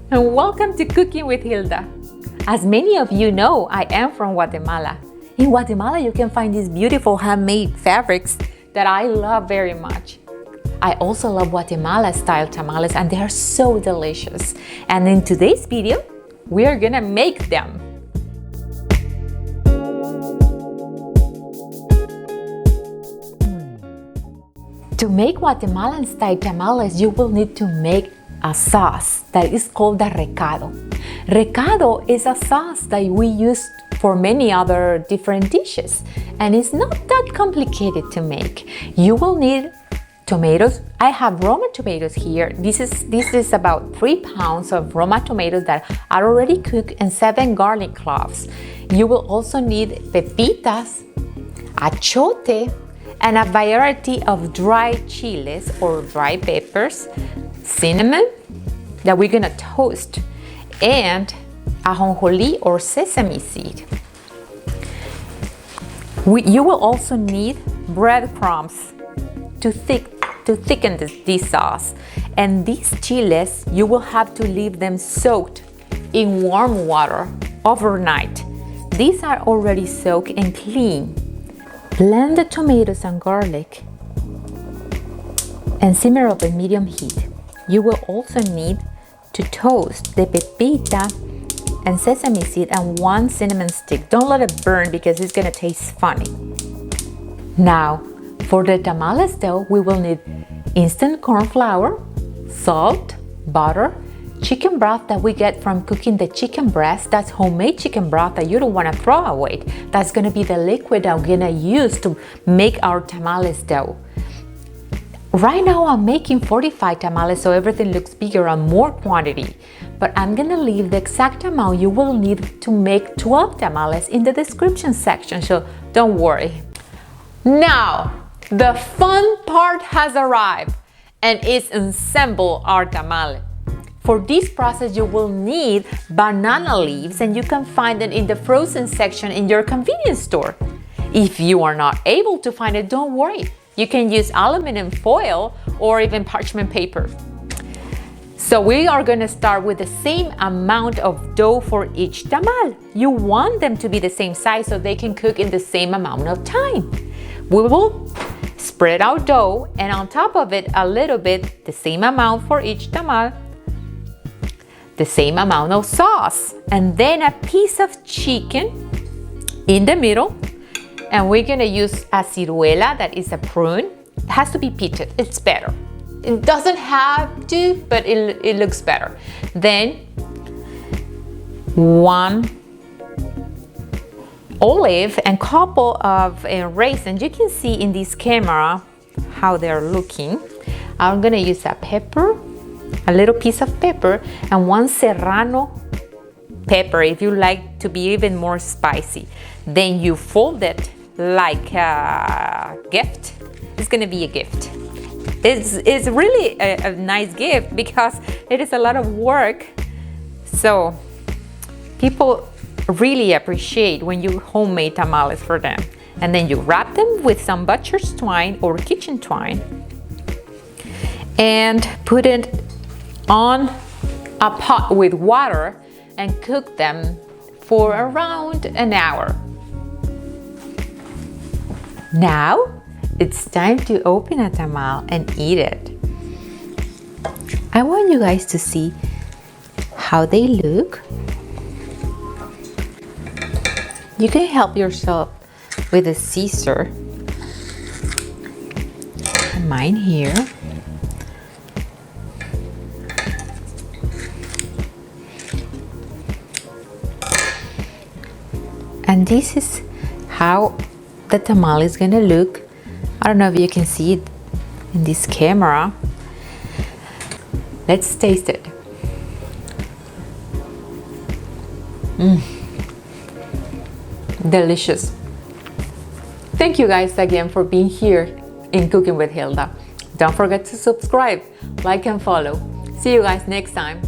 and welcome to Cooking with Hilda. As many of you know, I am from Guatemala. In Guatemala, you can find these beautiful handmade fabrics that I love very much. I also love Guatemala style tamales and they are so delicious. And in today's video, we are gonna make them. To make Guatemalan style tamales, you will need to make a sauce that is called the Recado. Recado is a sauce that we use for many other different dishes, and it's not that complicated to make. You will need tomatoes. I have Roma tomatoes here. This is about 3 pounds of Roma tomatoes that are already cooked and 7 garlic cloves. You will also need pepitas, achote, and a variety of dry chiles or dry peppers, cinnamon that we're gonna toast, and ajonjolí or sesame seed. You will also need breadcrumbs to thicken this sauce. And these chiles, you will have to leave them soaked in warm water overnight. These are already soaked and clean. Blend the tomatoes and garlic and simmer over medium heat. You will also need to toast the pepita and sesame seed and 1 cinnamon stick. Don't let it burn because it's gonna taste funny. Now, for the tamales dough, we will need instant corn flour, salt, butter, chicken broth that we get from cooking the chicken breast. That's homemade chicken broth that you don't want to throw away. That's going to be the liquid that we're going to use to make our tamales dough. Right now I'm making 45 tamales, so everything looks bigger and more quantity. But I'm going to leave the exact amount you will need to make 12 tamales in the description section, so don't worry. Now, the fun part has arrived, and it's assemble our tamale. For this process, you will need banana leaves, and you can find them in the frozen section in your convenience store. If you are not able to find it, don't worry. You can use aluminum foil or even parchment paper. So we are going to start with the same amount of dough for each tamal. You want them to be the same size so they can cook in the same amount of time. We will spread out dough, and on top of it a little bit, the same amount for each tamal, the same amount of sauce, and then a piece of chicken in the middle. And we're gonna use a ciruela, that is a prune. It has to be pitted, it's better. It doesn't have to, but it looks better. Then 1 olive and couple of raisins. You can see in this camera how they're looking. I'm gonna use a pepper, a little piece of pepper, and 1 serrano pepper if you like to be even more spicy. Then you fold it like a gift. It's gonna be a gift. It's really a nice gift because it is a lot of work. So people really appreciate when you homemade tamales for them. And then you wrap them with some butcher's twine or kitchen twine and put it on a pot with water and cook them for around an hour. Now it's time to open a tamal and eat it. I want you guys to see how they look. You can help yourself with a scissor. Mine here. And this is how the tamal is gonna look. I don't know if you can see it in this camera. Let's taste it. Delicious. Thank you guys again for being here in Cooking with Hilda. Don't forget to subscribe, like, and follow. See you guys next time.